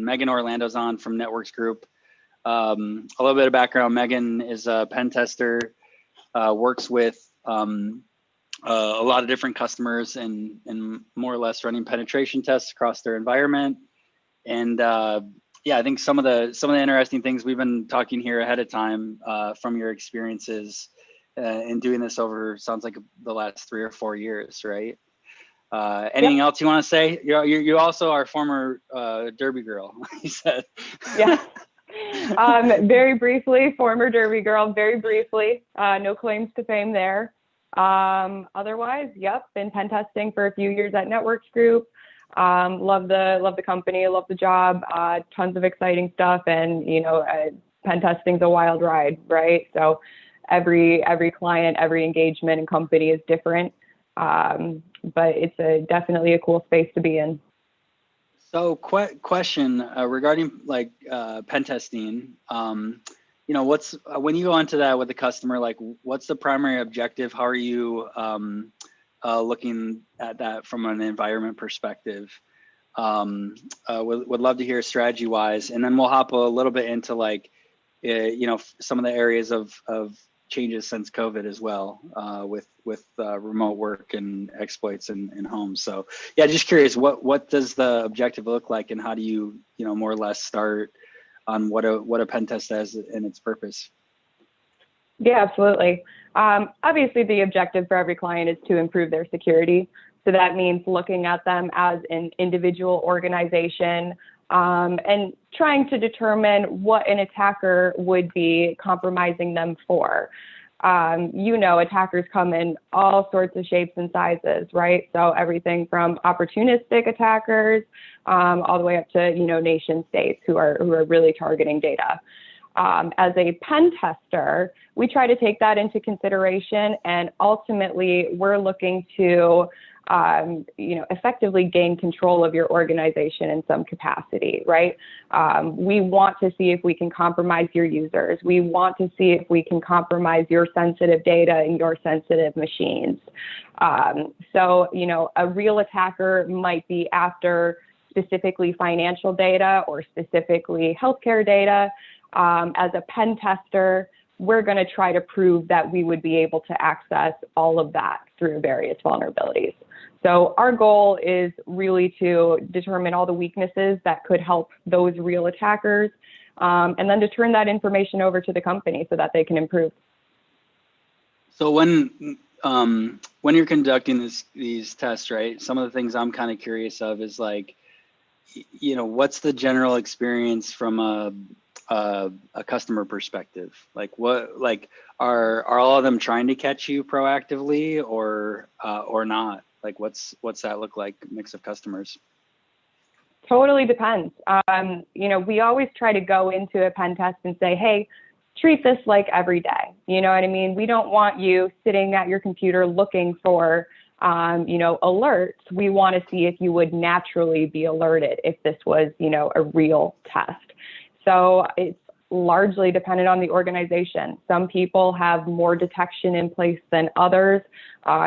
Megan Orlando's on from Networks Group. A little bit of background: Megan is a pen tester, works with a lot of different customers and more or less running penetration tests across their environment. And yeah, I think some of the interesting things we've been talking here ahead of time from your experiences in doing this over, sounds like the last 3 or 4 years, right? Anything else you want to say? You also are former Derby girl, you said. Yeah. Very briefly, former Derby girl, very briefly. No claims to fame there. Otherwise, yep, been pen testing for a few years at Networks Group. Love the company, love the job. Tons of exciting stuff, and pen testing's a wild ride, right? So every client, every engagement and company is different. But it's definitely a cool space to be in. So question regarding like pen testing, what's when you go into that with a customer, like what's the primary objective? How are you looking at that from an environment perspective? Would love to hear strategy wise, and then we'll hop a little bit into like some of the areas of changes since COVID as well, with remote work and exploits in homes. So yeah, just curious, what does the objective look like, and how do you more or less start on what a pen test has and its purpose? Yeah, absolutely. Obviously, the objective for every client is to improve their security. So that means looking at them as an individual organization, and trying to determine what an attacker would be compromising them for. Attackers come in all sorts of shapes and sizes, right? So everything from opportunistic attackers all the way up to nation states who are really targeting data. As a pen tester, we try to take that into consideration, and ultimately we're looking to effectively gain control of your organization in some capacity, right? We want to see if we can compromise your users. We want to see if we can compromise your sensitive data and your sensitive machines. So, a real attacker might be after specifically financial data or specifically healthcare data. As a pen tester, we're going to try to prove that we would be able to access all of that through various vulnerabilities. So our goal is really to determine all the weaknesses that could help those real attackers, and then to turn that information over to the company so that they can improve. So when you're conducting these tests, right, some of the things I'm kind of curious of is like, what's the general experience from a customer perspective? Like are all of them trying to catch you proactively or not? Like what's that look like, mix of customers? Totally depends. We always try to go into a pen test and say, hey, treat this like every day. You know what I mean? We don't want you sitting at your computer looking for alerts. We want to see if you would naturally be alerted if this was, a real test. So it's largely dependent on the organization. Some people have more detection in place than others.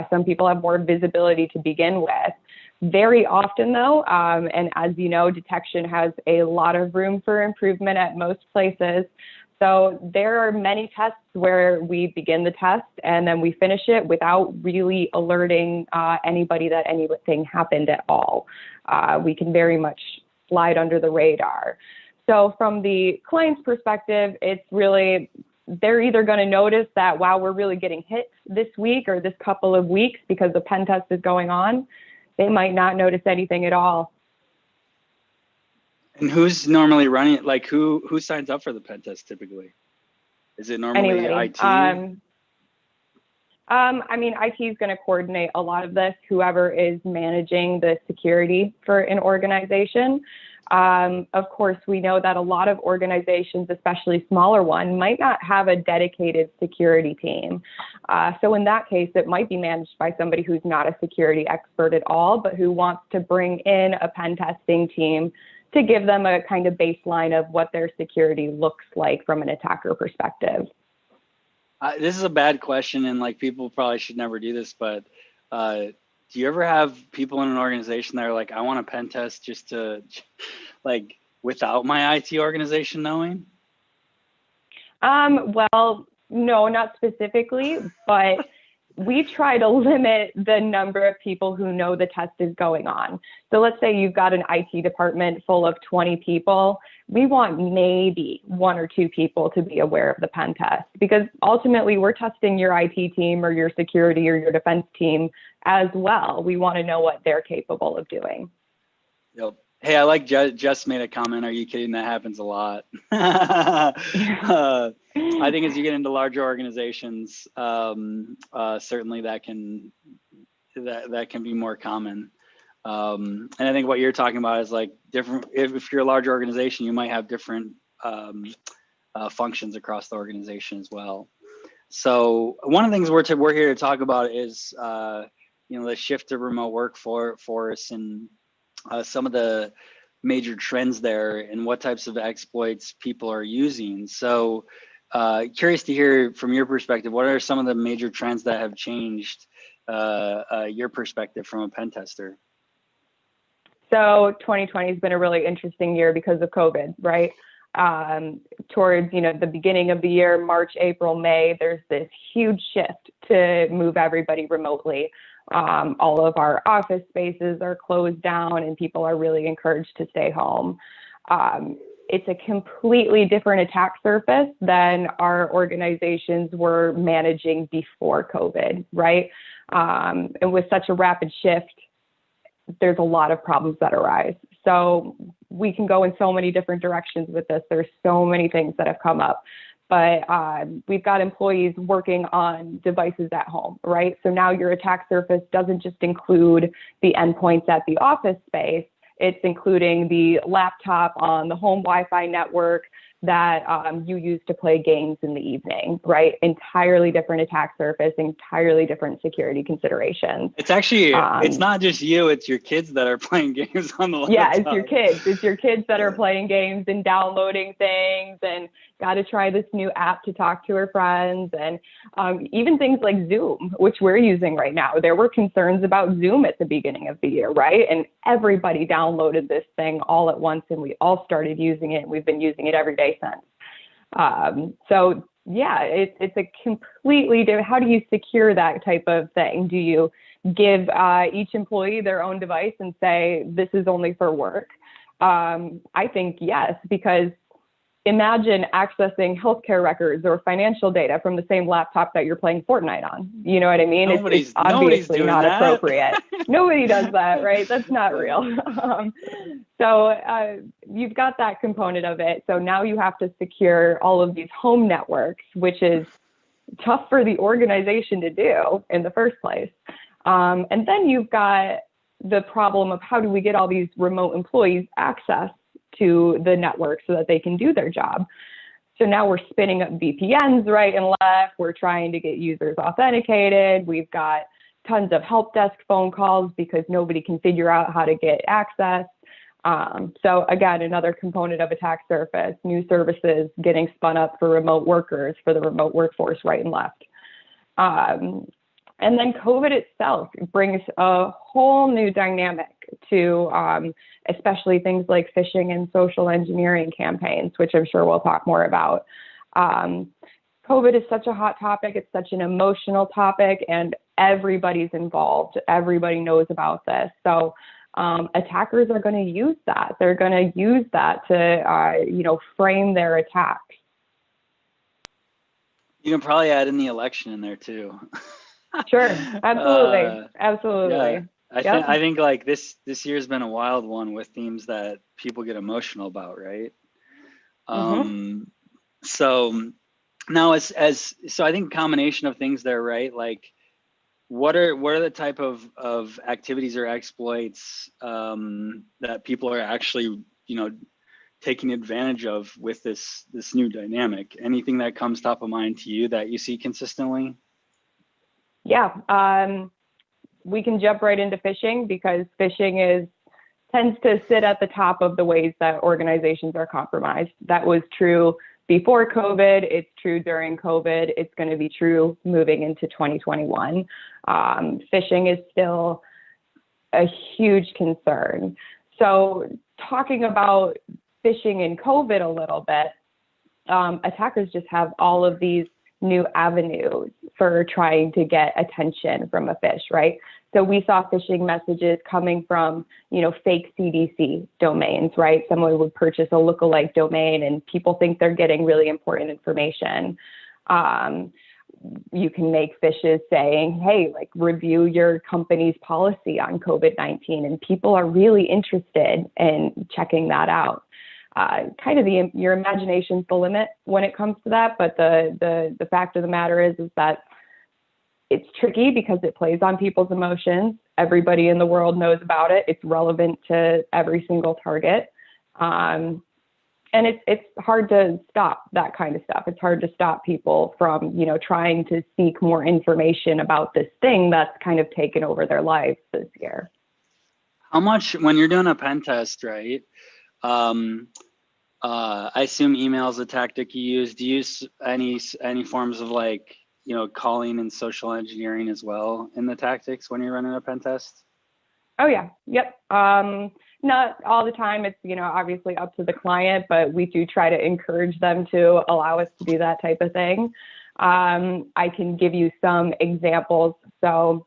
Some people have more visibility to begin with. Very often though, and as you know, detection has a lot of room for improvement at most places. So there are many tests where we begin the test and then we finish it without really alerting anybody that anything happened at all. We can very much slide under the radar. So from the client's perspective, it's really, they're either going to notice that, wow, we're really getting hit this week or this couple of weeks because the pen test is going on. They might not notice anything at all. And who's normally running it? Like who signs up for the pen test typically? Is it normally IT? IT is going to coordinate a lot of this, whoever is managing the security for an organization. Of course, we know that a lot of organizations, especially smaller ones, might not have a dedicated security team. So in that case, it might be managed by somebody who's not a security expert at all, but who wants to bring in a pen testing team to give them a kind of baseline of what their security looks like from an attacker perspective. This is a bad question, and like people probably should never do this, but do you ever have people in an organization that are like, I want a pen test just to like without my IT organization knowing? Well, no, not specifically, but we try to limit the number of people who know the test is going on. So let's say you've got an IT department full of 20 people. We want maybe 1 or 2 people to be aware of the pen test, because ultimately we're testing your IT team or your security or your defense team as well. We want to know what they're capable of doing. Yep. Hey, I like Jess made a comment. Are you kidding? That happens a lot. I think as you get into larger organizations, certainly that can be more common. And I think what you're talking about is like different. If you're a large organization, you might have different functions across the organization as well. So one of the things we're here to talk about is the shift to remote workforce and some of the major trends there and what types of exploits people are using. So curious to hear from your perspective, what are some of the major trends that have changed your perspective from a pen tester? So 2020 has been a really interesting year because of COVID, right? Towards the beginning of the year, March, April, May, there's this huge shift to move everybody remotely. All of our office spaces are closed down and people are really encouraged to stay home. It's a completely different attack surface than our organizations were managing before COVID, right? And with such a rapid shift, there's a lot of problems that arise. So we can go in so many different directions with this. There's so many things that have come up. But we've got employees working on devices at home, right? So now your attack surface doesn't just include the endpoints at the office space. It's including the laptop on the home Wi-Fi network that you use to play games in the evening, right? Entirely different attack surface, entirely different security considerations. It's actually, it's not just you, it's your kids that are playing games on the laptop. Yeah, it's your kids. It's your kids that are playing games and downloading things and got to try this new app to talk to her friends. And even things like Zoom, which we're using right now. There were concerns about Zoom at the beginning of the year, right? And everybody downloaded this thing all at once and we all started using it. And we've been using it every day since. So yeah, it's a completely different, how do you secure that type of thing? Do you give each employee their own device and say, this is only for work? I think yes, because imagine accessing healthcare records or financial data from the same laptop that you're playing Fortnite on. You know what I mean? It's obviously not appropriate. Nobody does that, right? That's not real. So you've got that component of it. So now you have to secure all of these home networks, which is tough for the organization to do in the first place. And then you've got the problem of how do we get all these remote employees access to the network so that they can do their job. So now we're spinning up VPNs right and left. We're trying to get users authenticated. We've got tons of help desk phone calls because nobody can figure out how to get access. So again, another component of attack surface, new services getting spun up for remote workers, for the remote workforce right and left. And then COVID itself brings a whole new dynamic to especially things like phishing and social engineering campaigns, which I'm sure we'll talk more about. COVID is such a hot topic. It's such an emotional topic and everybody's involved. Everybody knows about this. So attackers are going to use that. They're going to use that to, frame their attacks. You can probably add in the election in there too. Sure. Absolutely. Absolutely. Yeah. I think like this year's been a wild one with themes that people get emotional about, right? So now so I think combination of things there, right? Like what are the type of activities or exploits that people are actually, taking advantage of with this new dynamic? Anything that comes top of mind to you that you see consistently? Yeah, we can jump right into phishing because phishing tends to sit at the top of the ways that organizations are compromised. That was true before COVID. It's true during COVID. It's going to be true moving into 2021. Phishing is still a huge concern. So talking about phishing in COVID a little bit, attackers just have all of these new avenues for trying to get attention from a phish, right? So we saw phishing messages coming from, fake CDC domains, right? Someone would purchase a lookalike domain and people think they're getting really important information. You can make phishes saying, hey, like review your company's policy on COVID-19, and people are really interested in checking that out. Kind of your imagination's the limit when it comes to that, but the fact of the matter is that it's tricky because it plays on people's emotions. Everybody in the world knows about it. It's relevant to every single target. And it's hard to stop that kind of stuff. It's hard to stop people from, trying to seek more information about this thing that's kind of taken over their lives this year. How much, when you're doing a pen test, right? I assume email is a tactic you use. Do you use any forms of calling and social engineering as well in the tactics when you're running a pen test? Oh yeah, yep. Not all the time. It's, obviously up to the client, but we do try to encourage them to allow us to do that type of thing. I can give you some examples. So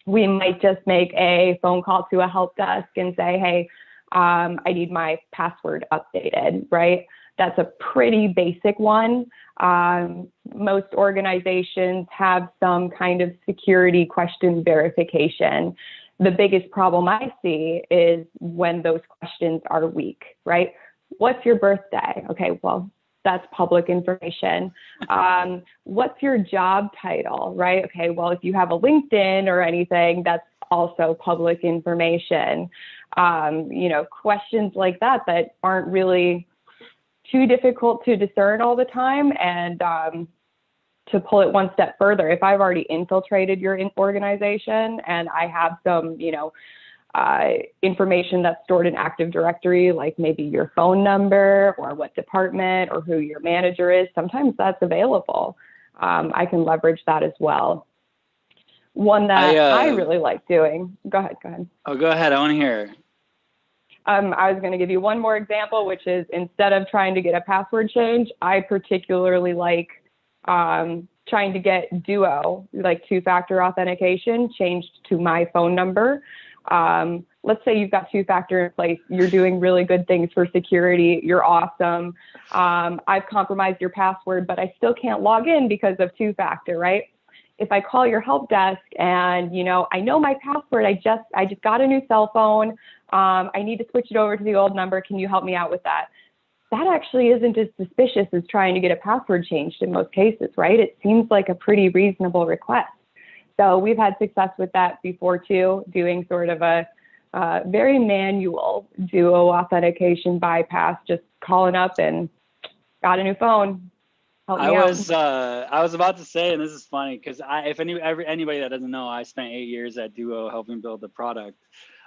we might just make a phone call to a help desk and say, hey, I need my password updated, right? That's a pretty basic one. Most organizations have some kind of security question verification. The biggest problem I see is when those questions are weak, right? What's your birthday? Okay, well, that's public information. What's your job title, right? Okay, well, if you have a LinkedIn or anything, that's also public information. Questions like that aren't really too difficult to discern all the time. And to pull it one step further, if I've already infiltrated your organization and I have some, information that's stored in Active Directory, like maybe your phone number or what department or who your manager is, sometimes that's available. I can leverage that as well. One that I really like doing. Go ahead. Oh, go ahead. I want to hear. I was going to give you one more example, which is instead of trying to get a password change, I particularly like trying to get Duo, like two-factor authentication, changed to my phone number. Let's say you've got two-factor in place. You're doing really good things for security. You're awesome. I've compromised your password, but I still can't log in because of two-factor, right? If I call your help desk and, I know my password, I just got a new cell phone. I need to switch it over to the old number. Can you help me out with that? That actually isn't as suspicious as trying to get a password changed in most cases, right? It seems like a pretty reasonable request. So we've had success with that before too, doing sort of a very manual Duo authentication bypass, just calling up and got a new phone. I was about to say, and this is funny because if anybody that doesn't know, I spent 8 years at Duo helping build the product.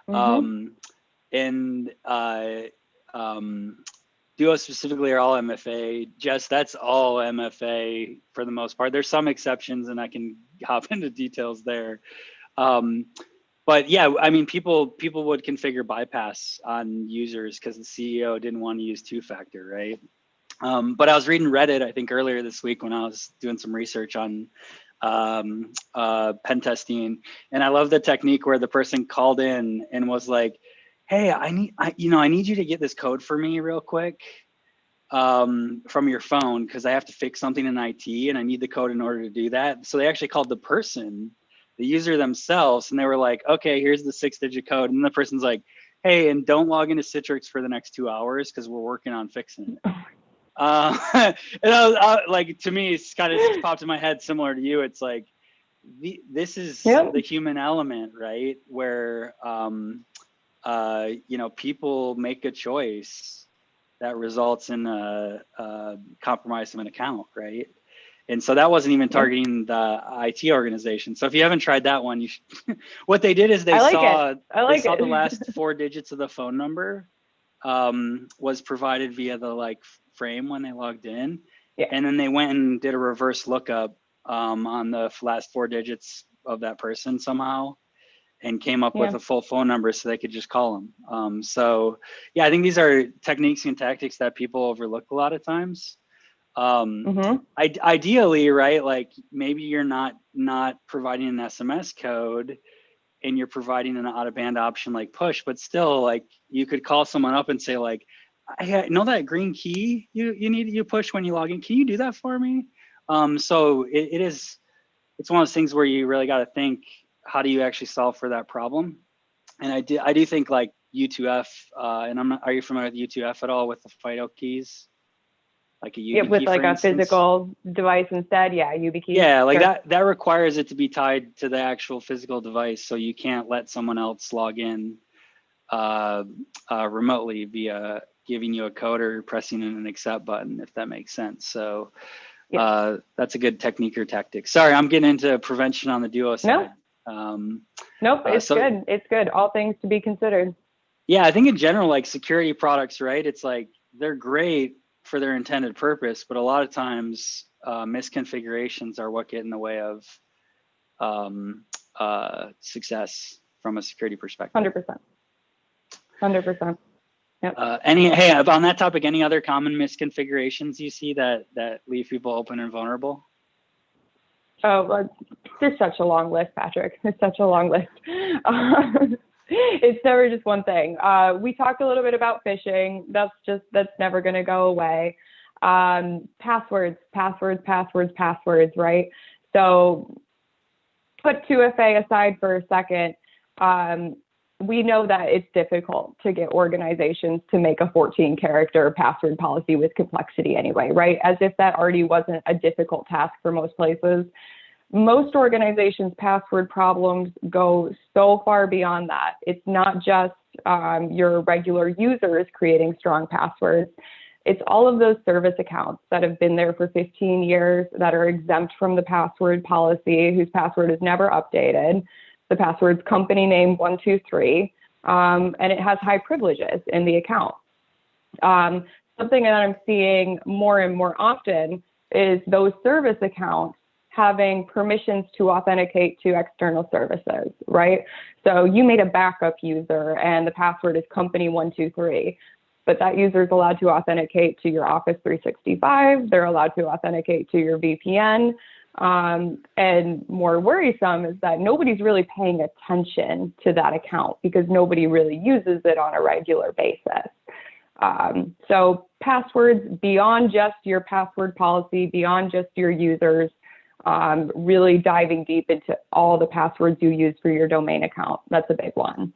Mm-hmm. Duo specifically are all MFA. That's all MFA for the most part. There's some exceptions, and I can hop into details there. But yeah, I mean, people would configure bypass on users because the CEO didn't want to use two-factor, right? But I was reading Reddit, I think earlier this week when I was doing some research on pen testing, and I love the technique where the person called in and was like, "Hey, I need you to get this code for me real quick from your phone because I have to fix something in IT and I need the code in order to do that." So they actually called the user themselves, and they were like, "Okay, here's the 6-digit code," and the person's like, "Hey, and don't log into Citrix for the next 2 hours because we're working on fixing it." And like, to me, it's kind of popped in my head similar to you. It's like, this is the human element, right? Where, people make a choice that results in a compromise of an account, right? And so that wasn't even targeting the IT organization. So if you haven't tried that one, you should. What they did is they saw the last 4 digits of the phone number was provided via the frame when they logged in. Yeah. And then they went and did a reverse lookup on the last 4 digits of that person somehow. and came up with a full phone number so they could just call them. So yeah, I think these are techniques and tactics that people overlook a lot of times. Ideally, right, like maybe you're not providing an SMS code and you're providing an out of band option like push, but still, like, you could call someone up and say, like, I know that green key you push when you log in. Can you do that for me? So it's one of those things where you really got to think, how do you actually solve for that problem? And I do think like U2F, and are you familiar with U2F at all, with the FIDO keys? Like a YubiKey, with like for a instance? Physical device instead. Yeah, YubiKey. Yeah, like sure. that requires it to be tied to the actual physical device. So you can't let someone else log in remotely via giving you a code or pressing an accept button, if that makes sense. So that's a good technique or tactic. Sorry, I'm getting into prevention on the Duo side. Nope, it's good. It's good. All things to be considered. Yeah, I think in general, like security products, right? It's like they're great for their intended purpose, but a lot of times misconfigurations are what get in the way of success from a security perspective. 100%. Yep. Hey, on that topic, any other common misconfigurations you see that leave people open and vulnerable? Oh, well, there's such a long list, Patrick. It's such a long list. It's never just one thing. We talked a little bit about phishing. That's never going to go away. Passwords, right? So put 2FA aside for a second. We know that it's difficult to get organizations to make a 14-character password policy with complexity anyway, right? As if that already wasn't a difficult task for most places. Most organizations' password problems go so far beyond that. It's not just your regular users creating strong passwords. It's all of those service accounts that have been there for 15 years that are exempt from the password policy, whose password is never updated. The password's company name 123, and it has high privileges in the account. Something that I'm seeing more and more often is those service accounts having permissions to authenticate to external services, right? So you made a backup user and the password is company 123, but that user is allowed to authenticate to your Office 365. They're allowed to authenticate to your VPN. And more worrisome is that nobody's really paying attention to that account because nobody really uses it on a regular basis. So passwords beyond just your password policy, beyond just your users, really diving deep into all the passwords you use for your domain account. That's a big one.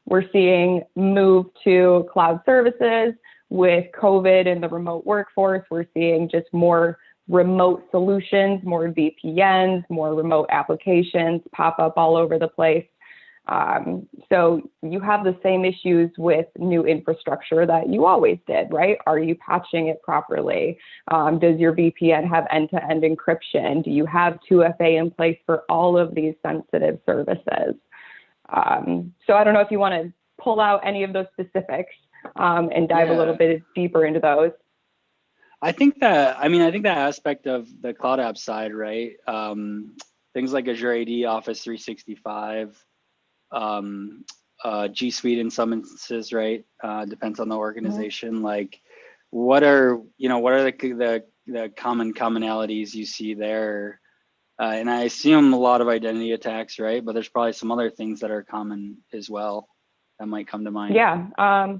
We're seeing move to cloud services with COVID and the remote workforce. We're seeing just more remote solutions, more VPNs, more remote applications pop up all over the place. So you have the same issues with new infrastructure that you always did, right? Are you patching it properly? Does your VPN have end-to-end encryption? Do you have 2FA in place for all of these sensitive services? So I don't know if you want to pull out any of those specifics and dive a little bit deeper into those. I think that aspect of the cloud app side, right? Things like Azure AD, Office 365, G Suite in some instances, right? Depends on the organization. Like, what are the common commonalities you see there? And I assume a lot of identity attacks, right? But there's probably some other things that are common as well that might come to mind. Yeah.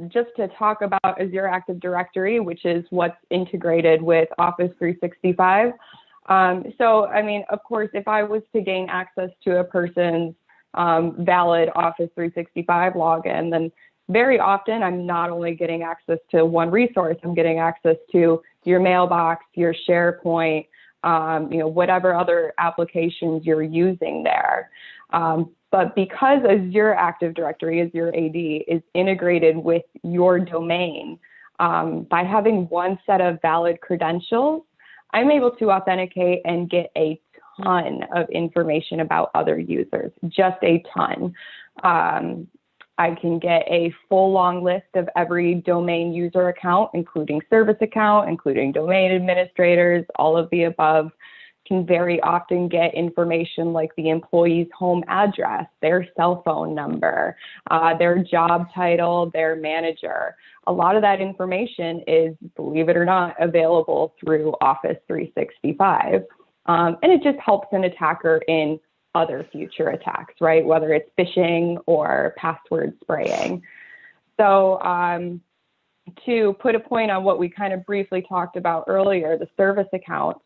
Just to talk about Azure Active Directory, which is what's integrated with Office 365. So, I mean, of course, if I was to gain access to a person's valid Office 365 login, then very often I'm not only getting access to one resource, I'm getting access to your mailbox, your SharePoint, whatever other applications you're using there. But because Azure Active Directory, Azure AD, is integrated with your domain, by having one set of valid credentials, I'm able to authenticate and get a ton of information about other users, just a ton. I can get a full long list of every domain user account, including service account, including domain administrators, all of the above, can very often get information like the employee's home address, their cell phone number, their job title, their manager. A lot of that information is, believe it or not, available through Office 365. And it just helps an attacker in other future attacks, right? Whether it's phishing or password spraying. So to put a point on what we kind of briefly talked about earlier, the service accounts,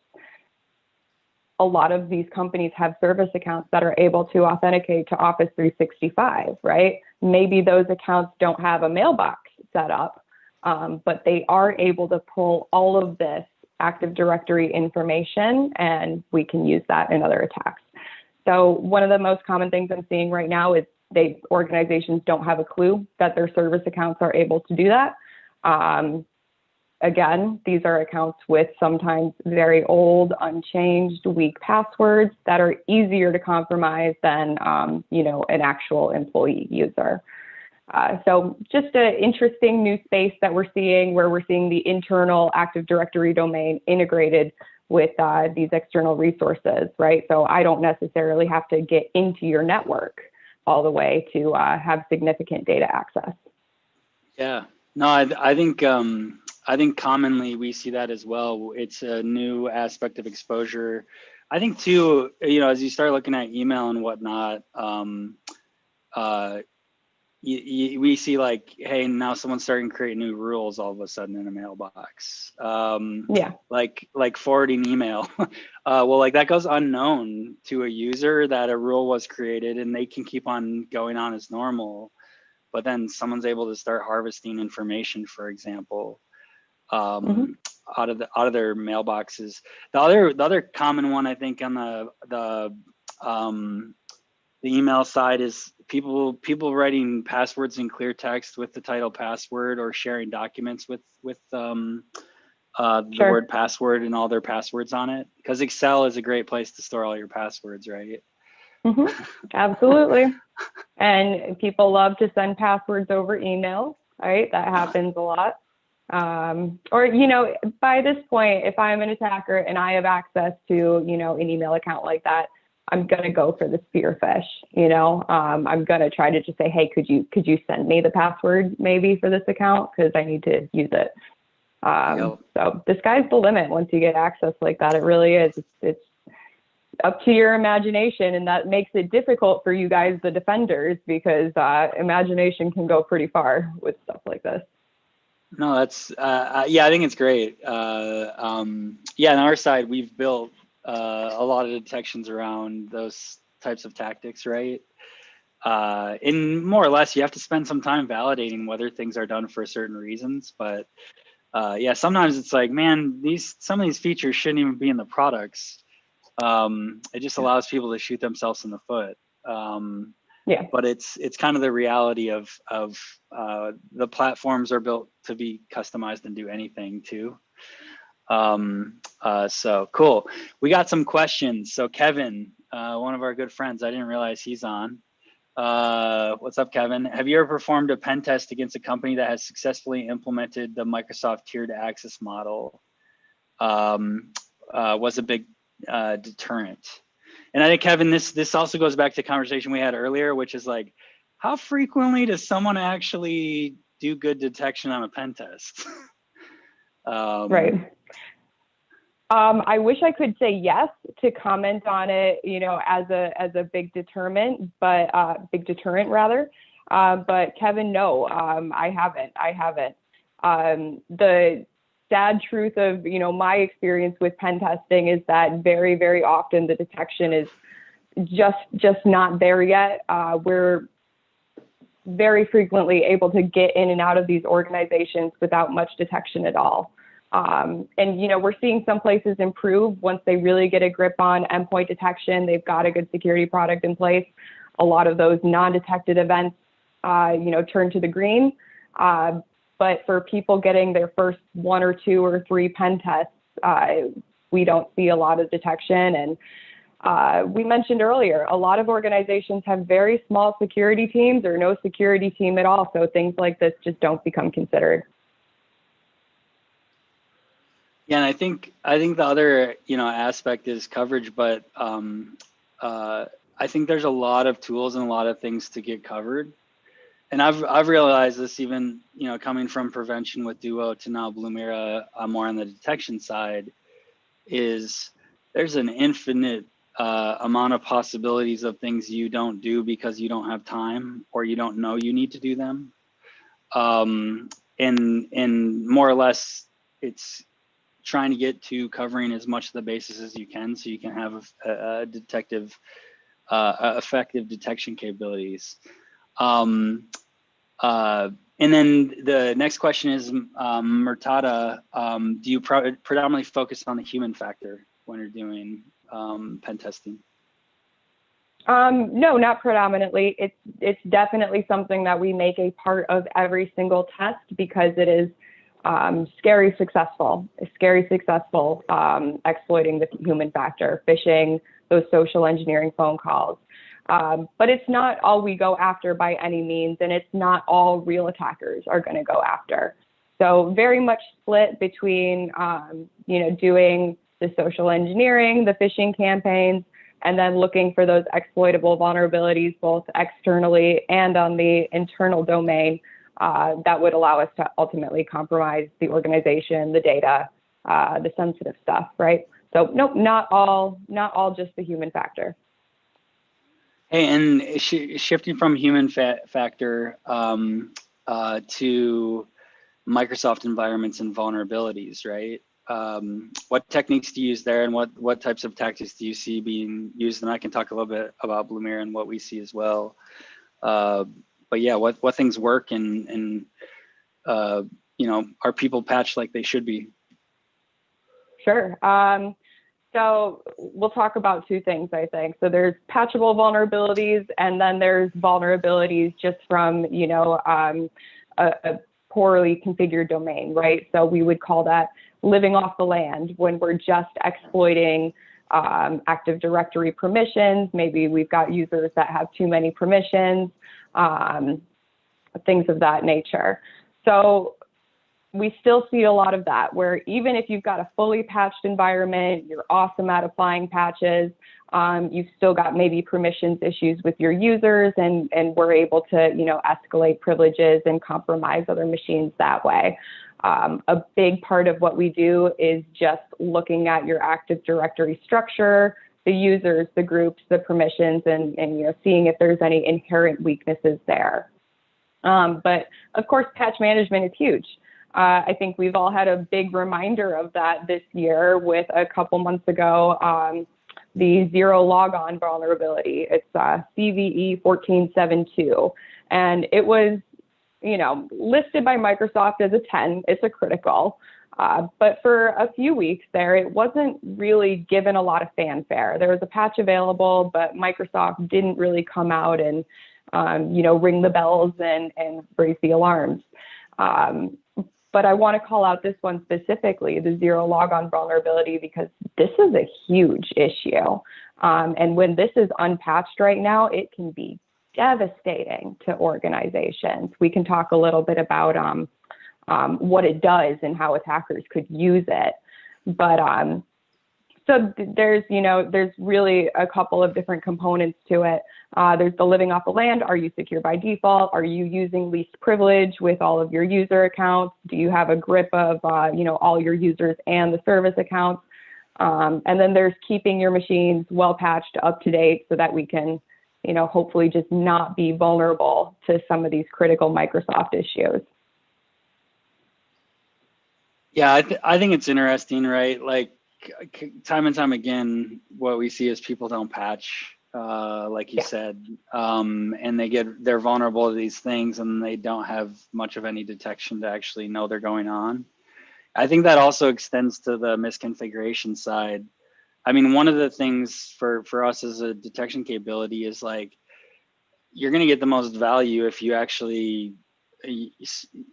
a lot of these companies have service accounts that are able to authenticate to Office 365, right? Maybe those accounts don't have a mailbox set up, but they are able to pull all of this Active Directory information, and we can use that in other attacks. So one of the most common things I'm seeing right now is organizations don't have a clue that their service accounts are able to do that. Again, these are accounts with sometimes very old, unchanged, weak passwords that are easier to compromise than, an actual employee user. So just an interesting new space that we're seeing, where we're seeing the internal Active Directory domain integrated with these external resources, right? So I don't necessarily have to get into your network all the way to have significant data access. Yeah, no, I think commonly we see that as well. It's a new aspect of exposure. I think too, as you start looking at email and whatnot, we see like, hey, now someone's starting to create new rules all of a sudden in a mailbox. Like forwarding email. Well, like that goes unknown to a user that a rule was created and they can keep on going on as normal. But then someone's able to start harvesting information, for example, out of their mailboxes. The other common one, I think, on the email side is people writing passwords in clear text with the title password, or sharing documents with the word password and all their passwords on it. Because Excel is a great place to store all your passwords, right? Absolutely. And people love to send passwords over email, right? That happens a lot. Or, by this point, if I'm an attacker and I have access to, an email account like that, I'm going to go for the spear phish, I'm going to try to just say, hey, could you send me the password maybe for this account? Because I need to use it. So the sky's the limit once you get access like that. It really is. It's up to your imagination, and that makes it difficult for you guys, the defenders, because imagination can go pretty far with stuff like this. No, that's I think it's great. On our side, we've built a lot of detections around those types of tactics, right? In more or less, you have to spend some time validating whether things are done for certain reasons. But sometimes it's like, man, some of these features shouldn't even be in the products. It just allows people to shoot themselves in the foot. But it's kind of the reality of the platforms are built to be customized and do anything too. So cool. We got some questions. So Kevin, one of our good friends, I didn't realize he's on. What's up, Kevin? Have you ever performed a pen test against a company that has successfully implemented the Microsoft tiered access model? Was a big deterrent? And I think, Kevin, this also goes back to the conversation we had earlier, which is like, how frequently does someone actually do good detection on a pen test? Right. I wish I could say yes to comment on it, as a big deterrent, but big deterrent rather. But Kevin, no, I haven't. The sad truth of, my experience with pen testing is that very, very often the detection is just not there yet. We're very frequently able to get in and out of these organizations without much detection at all. And, we're seeing some places improve once they really get a grip on endpoint detection. They've got a good security product in place. A lot of those non-detected events, turn to the green. But for people getting their first 1 or 2 or 3 pen tests, we don't see a lot of detection. And we mentioned earlier, a lot of organizations have very small security teams or no security team at all. So things like this just don't become considered. Yeah, and I think the other aspect is coverage, but I think there's a lot of tools and a lot of things to get covered. And I've realized this even coming from prevention with Duo to now Blumira, more on the detection side, is there's an infinite amount of possibilities of things you don't do because you don't have time or you don't know you need to do them. And more or less, it's trying to get to covering as much of the bases as you can so you can have a effective detection capabilities. And then the next question is, Murtada, do you predominantly focus on the human factor when you're doing pen testing? No, not predominantly. It's definitely something that we make a part of every single test because it is scary successful exploiting the human factor, phishing, those social engineering phone calls. But it's not all we go after by any means, and it's not all real attackers are going to go after. So very much split between, doing the social engineering, the phishing campaigns, and then looking for those exploitable vulnerabilities, both externally and on the internal domain, that would allow us to ultimately compromise the organization, the data, the sensitive stuff, right? So nope, not all just the human factor. Hey, and shifting from human factor to Microsoft environments and vulnerabilities, right? What techniques do you use there, and what types of tactics do you see being used? And I can talk a little bit about Blumira and what we see as well. But yeah, what things work, and are people patched like they should be? Sure. So we'll talk about two things, I think. So there's patchable vulnerabilities, and then there's vulnerabilities just from, a poorly configured domain, right? So we would call that living off the land when we're just exploiting Active Directory permissions. Maybe we've got users that have too many permissions, things of that nature. So we still see a lot of that, where even if you've got a fully patched environment, you're awesome at applying patches, you've still got maybe permissions issues with your users, and we're able to, escalate privileges and compromise other machines that way. A big part of what we do is just looking at your Active Directory structure, the users, the groups, the permissions, and seeing if there's any inherent weaknesses there. But of course, patch management is huge. I think we've all had a big reminder of that this year with a couple months ago, the zero logon vulnerability. It's CVE 1472. And it was, listed by Microsoft as a 10. It's a critical. But for a few weeks there, it wasn't really given a lot of fanfare. There was a patch available, but Microsoft didn't really come out and, ring the bells and raise the alarms. But I want to call out this one specifically, the zero logon vulnerability, because this is a huge issue. And when this is unpatched right now, it can be devastating to organizations. We can talk a little bit about what it does and how attackers could use it. But so there's really a couple of different components to it. There's the living off the land. Are you secure by default? Are you using least privilege with all of your user accounts? Do you have a grip of, all your users and the service accounts? And then there's keeping your machines well patched, up to date, so that we can, hopefully just not be vulnerable to some of these critical Microsoft issues. Yeah, I think it's interesting, right? Like, time and time again, what we see is people don't patch, like you said, and they're vulnerable to these things, and they don't have much of any detection to actually know they're going on. I think that also extends to the misconfiguration side. I mean, one of the things for us as a detection capability is, like, you're going to get the most value if you actually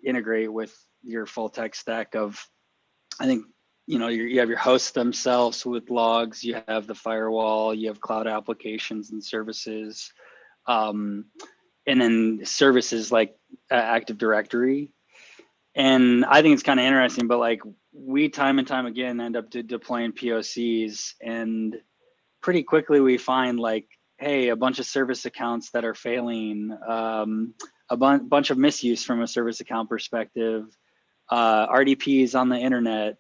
integrate with your full tech stack of, I think, you have your hosts themselves with logs, you have the firewall, you have cloud applications and services, and then services like Active Directory. And I think it's kind of interesting, but like we time and time again end up deploying POCs, and pretty quickly we find like, hey, a bunch of service accounts that are failing, a bunch of misuse from a service account perspective, RDPs on the internet.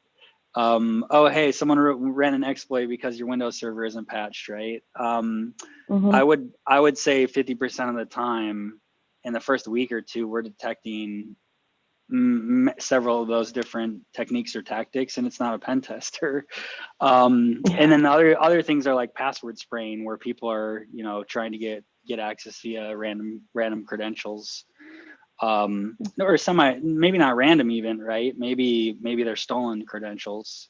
Oh, hey, someone ran an exploit because your Windows server isn't patched, right? I would say 50% of the time in the first week or two, we're detecting several of those different techniques or tactics, and it's not a pen tester. And then other things are like password spraying, where people are, you know, trying to get access via random credentials, or maybe not random even, right? Maybe they're stolen credentials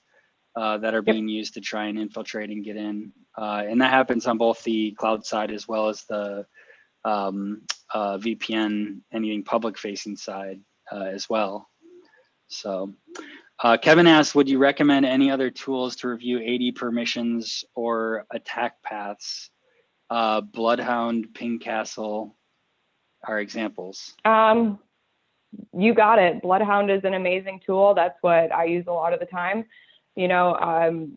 that are being used to try and infiltrate and get in, and that happens on both the cloud side as well as the VPN, anything public facing side as well. So Kevin asks, would you recommend any other tools to review AD permissions or attack paths? Bloodhound, Ping Castle are examples. You got it. Bloodhound is an amazing tool. That's what I use a lot of the time. You know,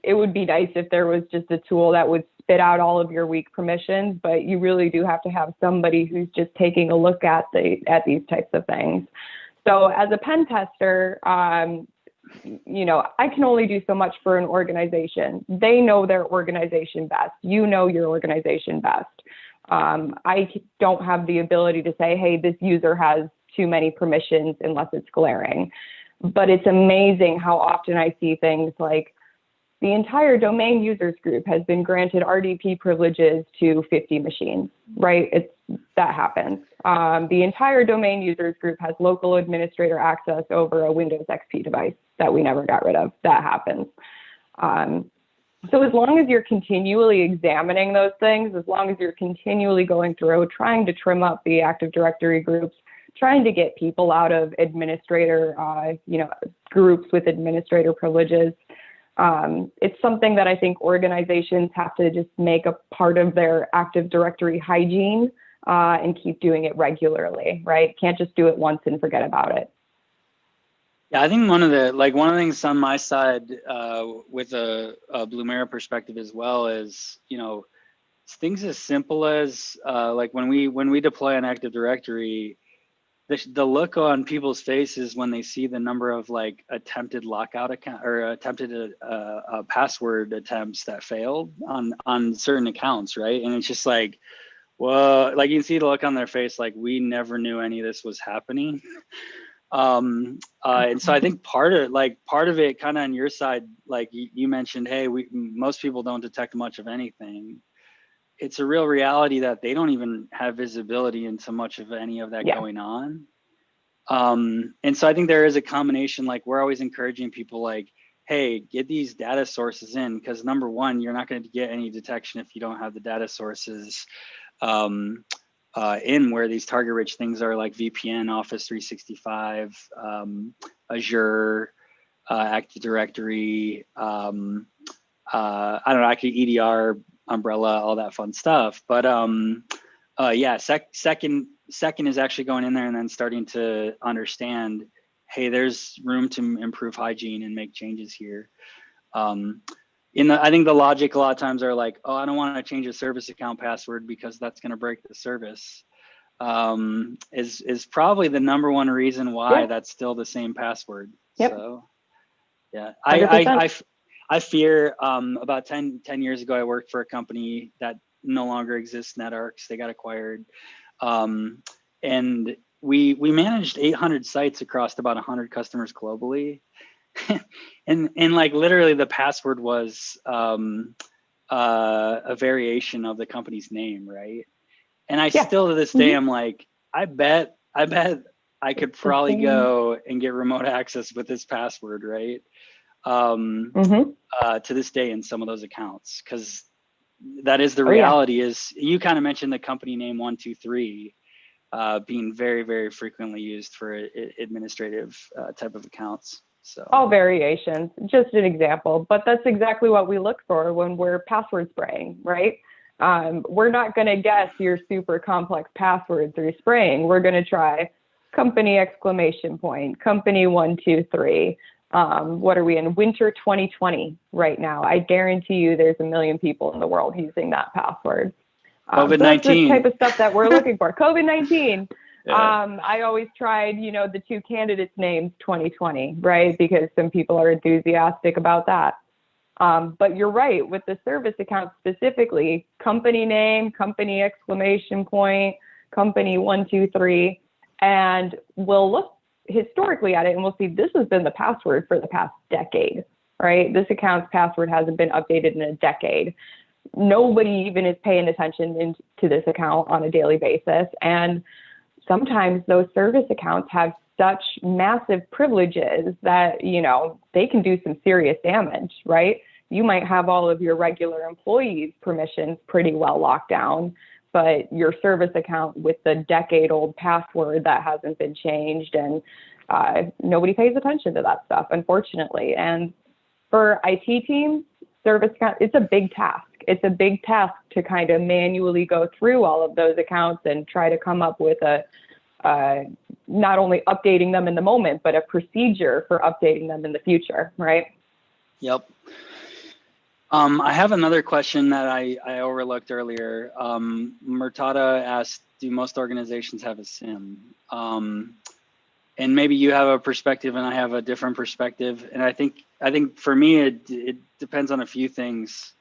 it would be nice if there was just a tool that would spit out all of your weak permissions, but you really do have to have somebody who's just taking a look at these types of things. So as a pen tester, you know, I can only do so much for an organization. They know their organization best. You know your organization best. I don't have the ability to say, hey, this user has too many permissions unless it's glaring. But it's amazing how often I see things like, the entire domain users group has been granted RDP privileges to 50 machines, right? That happens. The entire domain users group has local administrator access over a Windows XP device that we never got rid of. That happens. So as long as you're continually examining those things, as long as you're continually going through, trying to trim up the Active Directory groups, trying to get people out of administrator, you know, groups with administrator privileges, it's something that I think organizations have to just make a part of their Active Directory hygiene and keep doing it regularly, right? Can't just do it once and forget about it. Yeah, I think one of the things on my side with a Blumira perspective as well is, you know, things as simple as like when we deploy an Active Directory, the look on people's faces when they see the number of like attempted lockout account or attempted password attempts that failed on certain accounts, right? And it's just like, well, like you can see the look on their face, like we never knew any of this was happening. And so I think part of it kind of on your side, like you mentioned, hey, most people don't detect much of anything. It's a real reality that they don't even have visibility into much of any of that going on. And so I think there is a combination, like we're always encouraging people like, hey, get these data sources in, because number one, you're not going to get any detection if you don't have the data sources in where these target rich things are, like VPN, Office 365, Azure, Active Directory, I don't know, actually EDR, Umbrella, all that fun stuff. But yeah, second is actually going in there and then starting to understand, hey, there's room to improve hygiene and make changes here. I think the logic a lot of times are like, oh, I don't want to change a service account password because that's going to break the service. Is probably the number one reason why that's still the same password. So yeah, I fear about 10 years ago, I worked for a company that no longer exists, NetArcs. They got acquired. And we managed 800 sites across about 100 customers globally. and like literally the password was a variation of the company's name, right? And I still to this day, I'm like, I bet I could probably go and get remote access with this password, right? To this day in some of those accounts, because that is the reality. Is you kind of mentioned the company name 123 being very, very frequently used for administrative type of accounts. So all variations, just an example, but that's exactly what we look for when we're password spraying, right? We're not going to guess your super complex password through spraying. We're going to try company exclamation point, company 123. What are we in winter 2020 right now? I guarantee you there's a million people in the world using that password. COVID-19. So that's the type of stuff that we're looking for. COVID-19. Yeah. I always tried, you know, the two candidates' names 2020, right? Because some people are enthusiastic about that. But you're right, with the service account specifically, company name, company exclamation point, company 123, and we'll look historically at it and we'll see this has been the password for the past decade, right? This account's password hasn't been updated in a decade. Nobody even is paying attention to this account on a daily basis. And sometimes those service accounts have such massive privileges that, you know, they can do some serious damage, right? You might have all of your regular employees' permissions pretty well locked down, but your service account with the decade-old password that hasn't been changed, and nobody pays attention to that stuff, unfortunately. And for IT teams, service account, it's a big task. It's a big task to kind of manually go through all of those accounts and try to come up with not only updating them in the moment, but a procedure for updating them in the future, right? Yep. I have another question that I overlooked earlier. Murtada asked, do most organizations have a SIM? And maybe you have a perspective and I have a different perspective. And I think for me, it depends on a few things.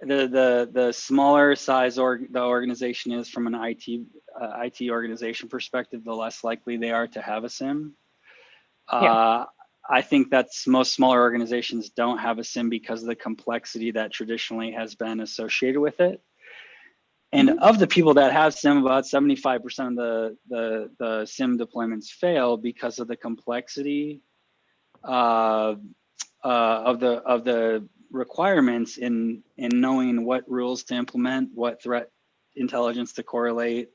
The smaller size the organization is from an IT organization perspective, the less likely they are to have a SIM. Yeah. I think most smaller organizations don't have a SIM because of the complexity that traditionally has been associated with it. And of the people that have SIM, about 75% of the SIM deployments fail because of the complexity of the requirements in knowing what rules to implement, what threat intelligence to correlate,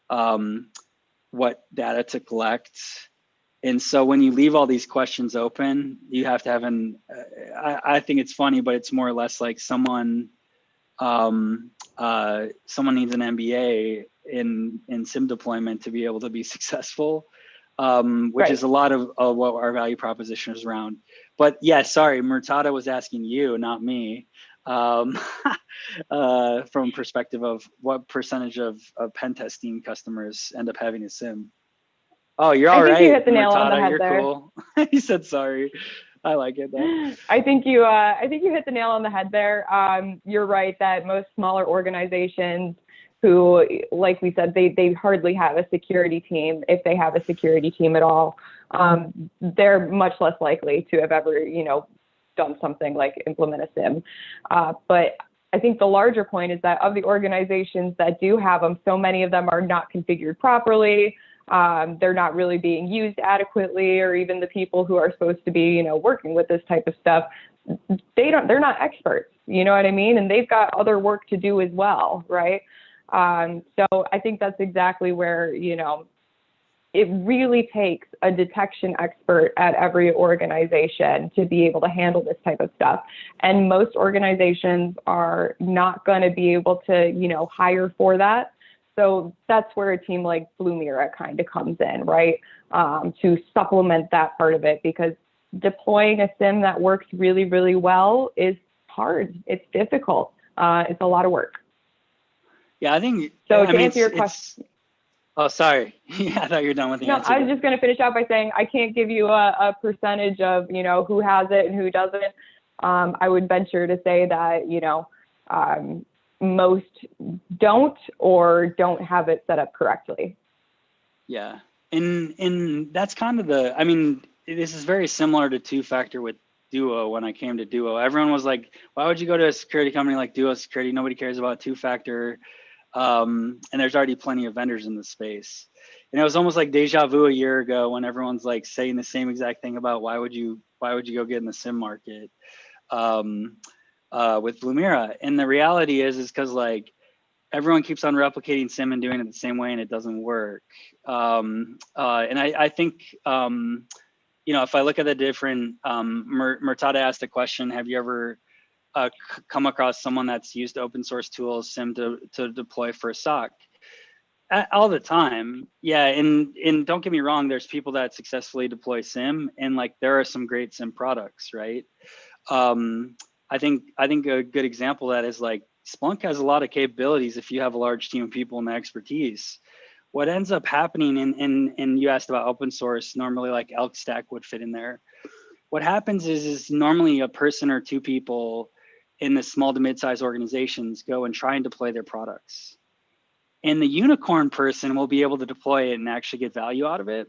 what data to collect. And so when you leave all these questions open, you have to have I think it's funny, but it's more or less like someone needs an MBA in SIM deployment to be able to be successful, which is a lot of what our value proposition is around. But yeah, sorry, Murtada was asking you, not me, from perspective of what percentage of pen testing customers end up having a SIM. Oh, you're all right. I think you hit the nail on the Murtada, head you're there. Cool. He said sorry. I like it though. I think you hit the nail on the head there. You're right that most smaller organizations who, like we said, they hardly have a security team, if they have a security team at all. They're much less likely to have ever, you know, done something like implement a SIM. But I think the larger point is that of the organizations that do have them, so many of them are not configured properly. They're not really being used adequately, or even the people who are supposed to be, you know, working with this type of stuff, they're not experts, you know what I mean? And they've got other work to do as well, right? So I think that's exactly where, you know, it really takes a detection expert at every organization to be able to handle this type of stuff. And most organizations are not going to be able to, you know, hire for that. So that's where a team like Blumira kind of comes in, right? To supplement that part of it, because deploying a SIM that works really, really well is hard. It's difficult. It's a lot of work. Yeah, I think. So to answer your question. Oh, sorry. Yeah, I thought you were done with the answer. No, I was just going to finish out by saying I can't give you a percentage of, you know, who has it and who doesn't. I would venture to say that, you know, most don't or don't have it set up correctly. Yeah, and that's kind of I mean, this is very similar to two-factor with Duo. When I came to Duo, everyone was like, why would you go to a security company like Duo Security? Nobody cares about two-factor. And there's already plenty of vendors in the space. And it was almost like deja vu a year ago when everyone's like saying the same exact thing about why would you go get in the SIM market with Blumira. And the reality is because like everyone keeps on replicating SIM and doing it the same way and it doesn't work. And I think, you know, if I look at the different, Murtada asked a question, have you ever come across someone that's used open source tools, SIM to deploy for a SOC? All the time. Yeah. And don't get me wrong, there's people that successfully deploy SIM, and like there are some great SIM products, right? I think a good example of that is like Splunk has a lot of capabilities if you have a large team of people and the expertise. What ends up happening, and you asked about open source, normally like Elk Stack would fit in there. What happens is normally a person or two people in the small to mid-sized organizations go and try and deploy their products. And the unicorn person will be able to deploy it and actually get value out of it.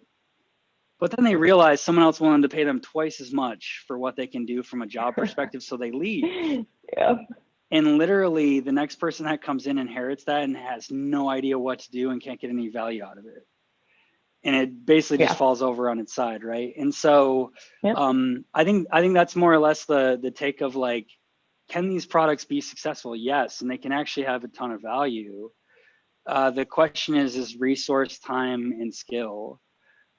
But then they realize someone else willing to pay them twice as much for what they can do from a job perspective, so they leave. Yeah. And literally the next person that comes in inherits that and has no idea what to do and can't get any value out of it. And it basically just falls over on its side, right? And so I think that's more or less the take of like, can these products be successful? Yes, and they can actually have a ton of value. The question is resource, time, and skill.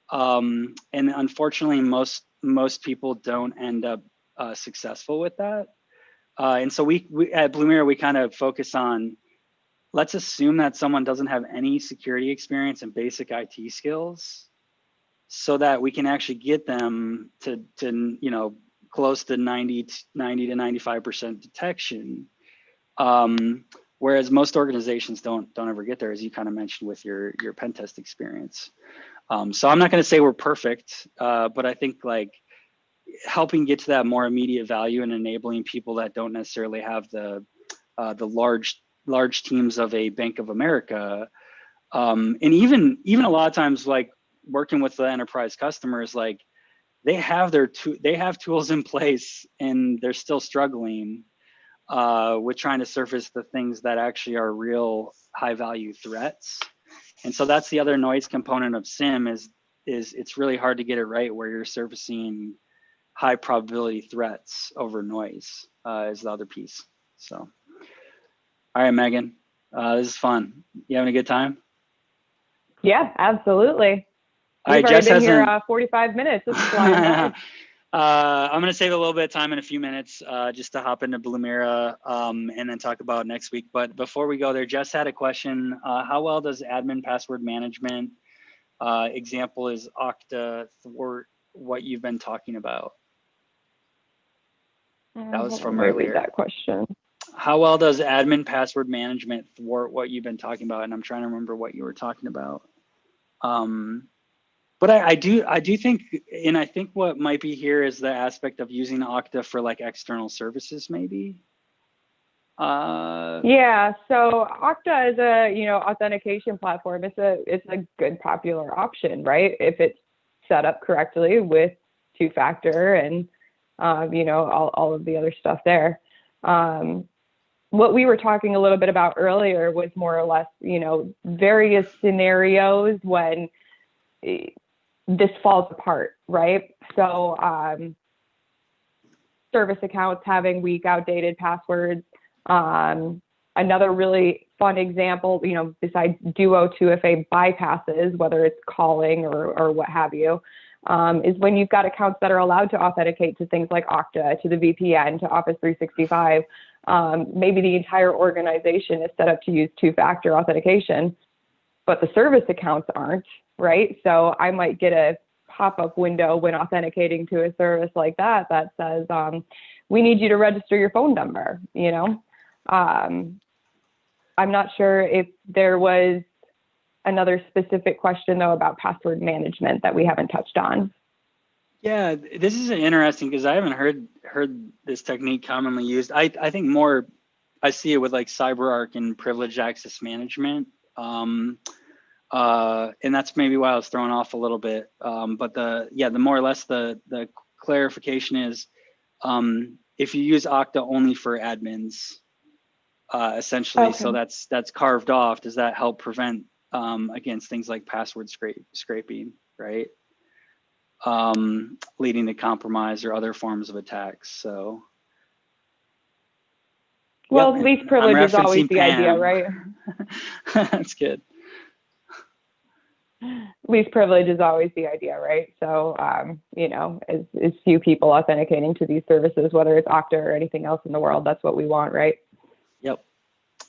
And unfortunately, most people don't end up successful with that. And so we at Blumira, we kind of focus on, let's assume that someone doesn't have any security experience and basic IT skills, so that we can actually get them to you know, close to 90 to 95% detection. Whereas most organizations don't ever get there, as you kind of mentioned with your pen test experience. So I'm not going to say we're perfect, but I think like helping get to that more immediate value and enabling people that don't necessarily have the large teams of a Bank of America, and even a lot of times like working with the enterprise customers, like they have tools in place and they're still struggling with trying to surface the things that actually are real high value threats. And so that's the other noise component of SIM is it's really hard to get it right where you're surfacing high probability threats over noise is the other piece. So, all right, Megan, this is fun. You having a good time? Yeah, absolutely. We've already been here 45 minutes. This is flying by. I'm going to save a little bit of time in a few minutes just to hop into Blumira and then talk about next week. But before we go there, Jess had a question. How well does admin password management, example is Okta, thwart what you've been talking about? That was from earlier. Repeat that question. How well does admin password management thwart what you've been talking about? And I'm trying to remember what you were talking about. But I do think, and I think what might be here is the aspect of using Okta for like external services, maybe. Yeah. So Okta is a authentication platform. It's a good popular option, right? If it's set up correctly with two-factor and all of the other stuff there. What we were talking a little bit about earlier was more or less various scenarios when this falls apart, right? So service accounts having weak, outdated passwords. Another really fun example, besides Duo 2FA bypasses, whether it's calling or what have you, is when you've got accounts that are allowed to authenticate to things like Okta, to the VPN, to Office 365. Maybe the entire organization is set up to use two-factor authentication, but the service accounts aren't, right? So I might get a pop-up window when authenticating to a service like that says, we need you to register your phone number, I'm not sure if there was another specific question, though, about password management that we haven't touched on. Yeah, this is interesting because I haven't heard this technique commonly used. I think more I see it with like CyberArk and privileged access management. And that's maybe why I was thrown off a little bit. But the more or less the clarification is if you use Okta only for admins, essentially, okay. So that's carved off. Does that help prevent against things like password scraping, right? Leading to compromise or other forms of attacks. So, well, yep. Least privilege is always the idea, right? That's good. Least privilege is always the idea, right? So, as few people authenticating to these services, whether it's Okta or anything else in the world, that's what we want, right? Yep.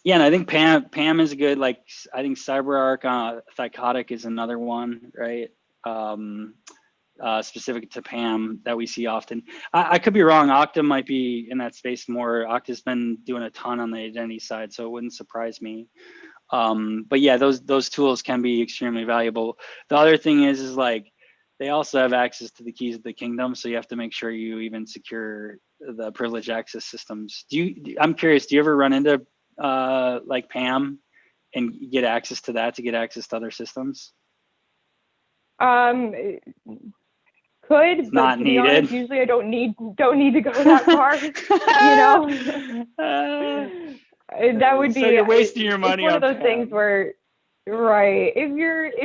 Yeah, and I think PAM is good. Like I think CyberArk Thycotic is another one, right? Specific to PAM that we see often. I could be wrong. Okta might be in that space more. Okta's been doing a ton on the identity side, so it wouldn't surprise me. But yeah, those tools can be extremely valuable. The other thing is like they also have access to the keys of the kingdom, so you have to make sure you even secure the privileged access systems. I'm curious, do you ever run into like PAM and get access to that to get access to other systems? Could, It's but not to be needed. honest, usually I don't need to go that far. You know, that would be. So you're wasting your It's money one on of those PAM. things where, right? If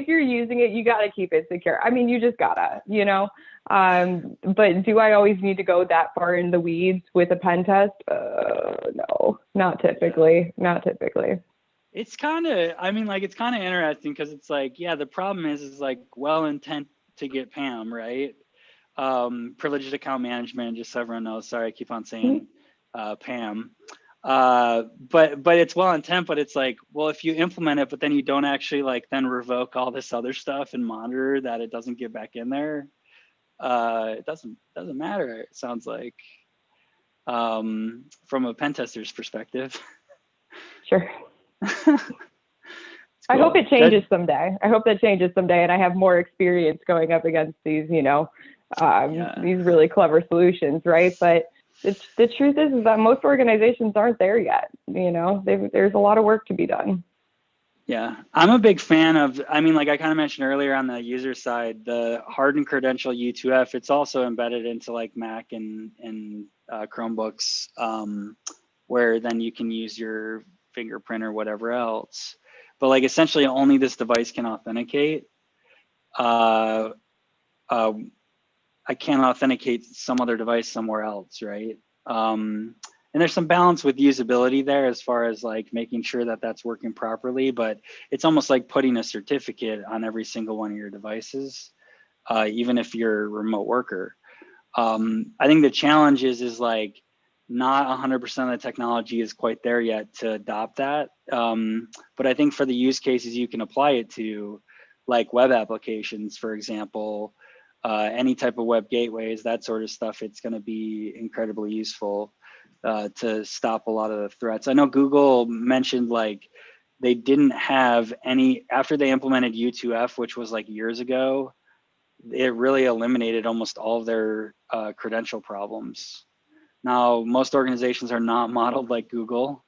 you're using it, you gotta keep it secure. I mean, you just gotta, you know. But do I always need to go that far in the weeds with a pen test? No, not typically. Not typically. It's kind of, I mean, like, it's kind of interesting because it's like, yeah, the problem is like well intent to get PAM, right? Privileged account management, just so everyone knows. Sorry, I keep on saying PAM. But it's well intent, but it's like, well, if you implement it, but then you don't actually like then revoke all this other stuff and monitor that it doesn't get back in there, it doesn't matter. It sounds like from a pen tester's perspective. Sure. Cool. I hope it changes someday. I hope that changes someday, and I have more experience going up against these, you know, these really clever solutions, right? But the truth is that most organizations aren't there yet. You know, there's a lot of work to be done. Yeah, I'm a big fan of, I mean, like I kind of mentioned earlier on the user side, the hardened credential U2F, it's also embedded into like Mac and Chromebooks, where then you can use your fingerprint or whatever else. But like essentially only this device can authenticate. I can't authenticate some other device somewhere else, right? And there's some balance with usability there as far as like making sure that that's working properly, but it's almost like putting a certificate on every single one of your devices, even if you're a remote worker. I think the challenge is like not 100% of the technology is quite there yet to adopt that. But I think for the use cases you can apply it to, like web applications, for example, any type of web gateways, that sort of stuff, it's going to be incredibly useful to stop a lot of the threats. I know Google mentioned like they didn't have any, after they implemented U2F, which was like years ago, it really eliminated almost all of their credential problems. Now, most organizations are not modeled like Google.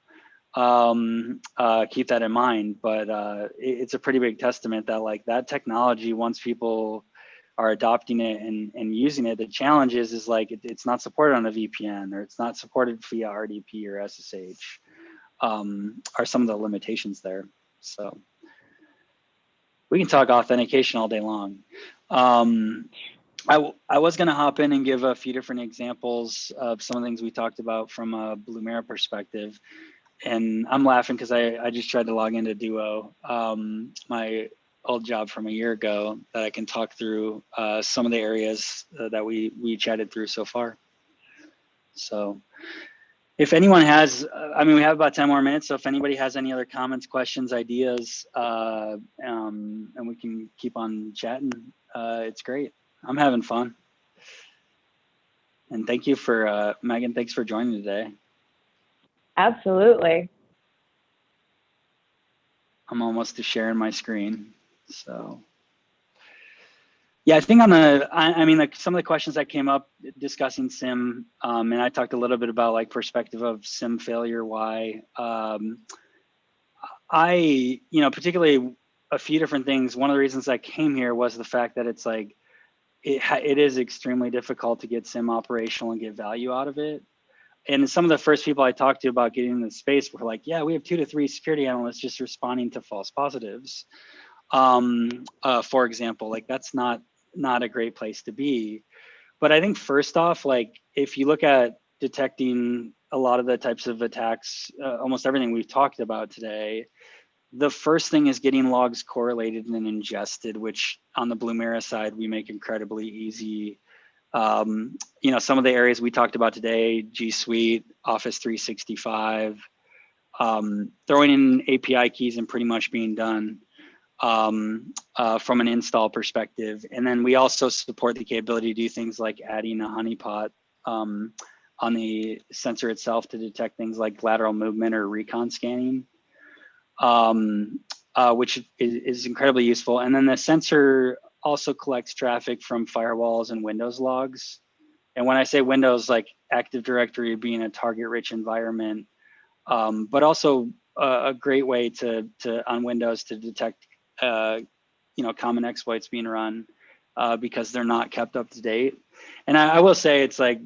Keep that in mind, but it's a pretty big testament that like that technology, once people are adopting it and using it, the challenge is like it's not supported on a VPN, or it's not supported via RDP or SSH, are some of the limitations there. So we can talk authentication all day long. I was going to hop in and give a few different examples of some of the things we talked about from a Blumira perspective. And I'm laughing because I just tried to log into Duo, my old job from a year ago, that I can talk through some of the areas that we chatted through so far. So if anyone has, I mean, we have about 10 more minutes. So if anybody has any other comments, questions, ideas, and we can keep on chatting, it's great. I'm having fun. And thank you for, Megan, thanks for joining today. Absolutely. I'm almost to sharing my screen. So yeah, I think on the, I mean, like some of the questions that came up discussing SIM, and I talked a little bit about like perspective of SIM failure, why. Particularly a few different things. One of the reasons I came here was the fact that it's like, it is extremely difficult to get SIM operational and get value out of it. And some of the first people I talked to about getting in the space were like, yeah, we have 2 to 3 security analysts just responding to false positives. For example, like that's not a great place to be. But I think first off, like if you look at detecting a lot of the types of attacks, almost everything we've talked about today, the first thing is getting logs correlated and ingested, which on the Blumira side, we make incredibly easy. Some of the areas we talked about today, G Suite, Office 365, throwing in API keys and pretty much being done from an install perspective. And then we also support the capability to do things like adding a honeypot on the sensor itself to detect things like lateral movement or recon scanning, which is incredibly useful. And then the sensor also collects traffic from firewalls and Windows logs. And when I say Windows, like Active Directory being a target-rich environment, but also a great way to on Windows to detect common exploits being run because they're not kept up to date. And I will say it's like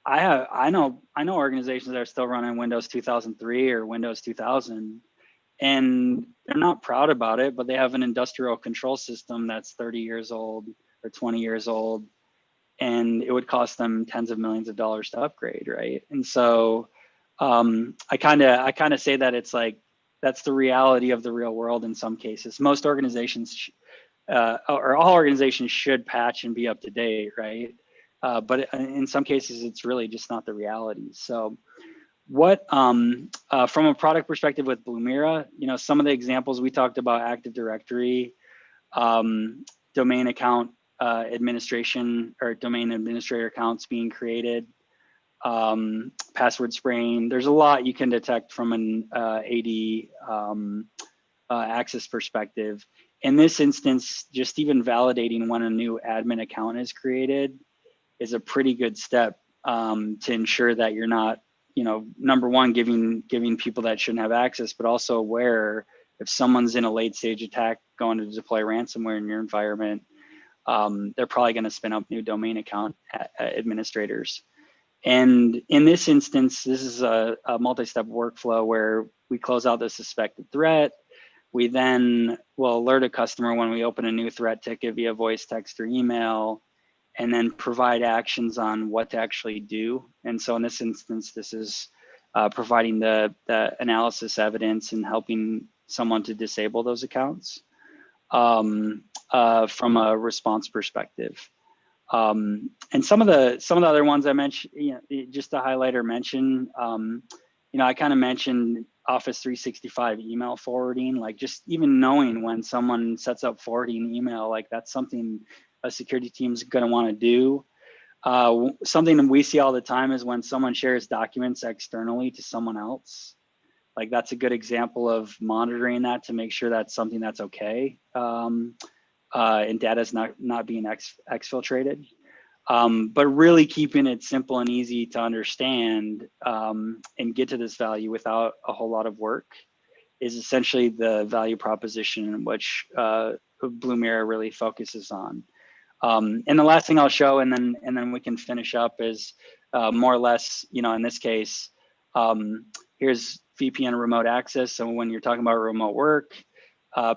I know organizations that are still running Windows 2003 or Windows 2000, and they're not proud about it, but they have an industrial control system that's 30 years old or 20 years old, and it would cost them tens of millions of dollars to upgrade, right? And so I kind of say that it's like that's the reality of the real world in some cases. Most organizations or all organizations should patch and be up to date, right? But in some cases, it's really just not the reality. So what, from a product perspective with Blumira, some of the examples we talked about: Active Directory, domain account administration or domain administrator accounts being created, password spraying. There's a lot you can detect from an AD access perspective. In this instance, just even validating when a new admin account is created is a pretty good step to ensure that you're not, number one, giving people that shouldn't have access, but also aware if someone's in a late stage attack going to deploy ransomware in your environment, they're probably going to spin up new domain account administrators. And in this instance, this is a multi-step workflow where we close out the suspected threat. We then will alert a customer when we open a new threat ticket via voice, text, or email, and then provide actions on what to actually do. And so in this instance, this is providing the analysis evidence and helping someone to disable those accounts from a response perspective. And some of the other ones I mentioned, just to highlight or mention, I kind of mentioned Office 365 email forwarding, like just even knowing when someone sets up forwarding email, like that's something a security team is going to want to do. Something that we see all the time is when someone shares documents externally to someone else. Like that's a good example of monitoring that to make sure that's something that's okay. And data is not being exfiltrated, but really keeping it simple and easy to understand and get to this value without a whole lot of work is essentially the value proposition in which Blumira really focuses on. And the last thing I'll show, and then we can finish up, is more or less, in this case, here's VPN Remote Access. So when you're talking about remote work,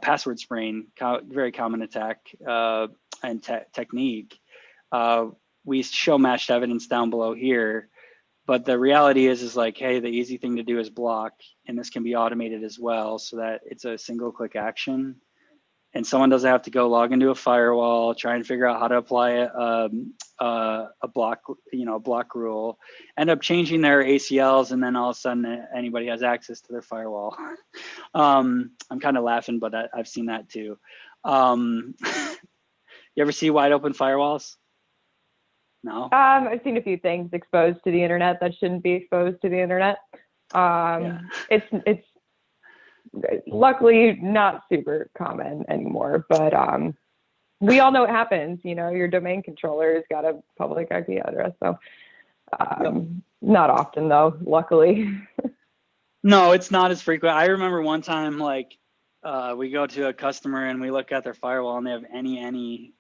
password spraying, very common attack and technique. We show matched evidence down below here, but the reality is like, hey, the easy thing to do is block, and this can be automated as well so that it's a single click action. And someone doesn't have to go log into a firewall, try and figure out how to apply a block rule, end up changing their ACLs, and then all of a sudden anybody has access to their firewall. I'm kind of laughing, but I've seen that too. You ever see wide open firewalls? No. I've seen a few things exposed to the internet that shouldn't be exposed to the internet. Yeah. It's luckily not super common anymore, but we all know what happens. Your domain controller has got a public IP address, so not often though, luckily. No, it's not as frequent. I remember one time, like we go to a customer and we look at their firewall and they have any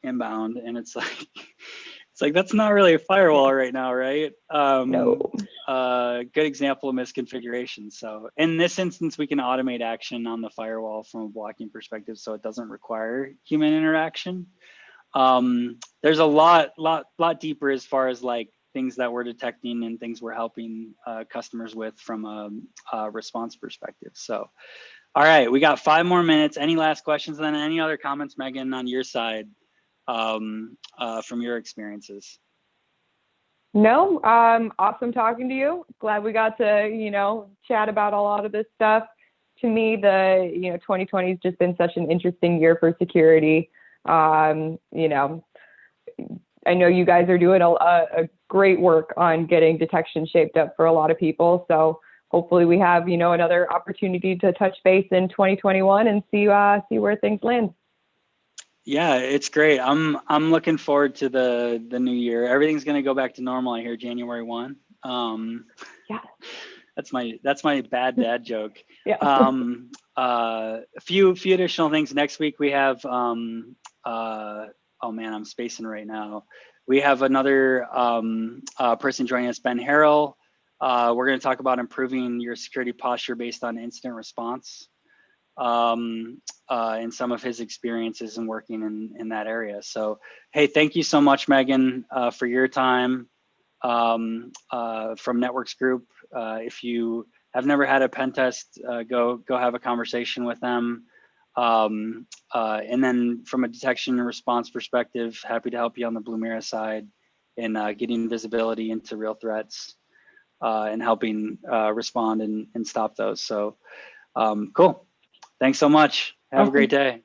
inbound, and it's like that's not really a firewall right now, right? No. Good example of misconfiguration. So in this instance, we can automate action on the firewall from a blocking perspective, so it doesn't require human interaction. There's a lot deeper as far as like things that we're detecting and things we're helping customers with from a response perspective. So, all right, we got 5 more minutes. Any last questions? And then any other comments, Megan, on your side from your experiences? No, awesome talking to you. Glad we got to, chat about a lot of this stuff. To me, 2020 has just been such an interesting year for security. I know you guys are doing a great work on getting detection shaped up for a lot of people. So hopefully we have, another opportunity to touch base in 2021 and see where things land. Yeah, it's great. I'm looking forward to the new year. Everything's going to go back to normal. I hear January 1. Yeah. That's my bad dad joke. Yeah. A few additional things. Next week we have oh man, I'm spacing right now. We have another person joining us, Ben Harrell. We're going to talk about improving your security posture based on incident response. And some of his experiences in working in that area. So, hey, thank you so much, Megan, for your time from Networks Group. If you have never had a pen test, go have a conversation with them. And then from a detection and response perspective, happy to help you on the Blumira side in getting visibility into real threats and helping respond and stop those. So, cool. Thanks so much. Have a great day.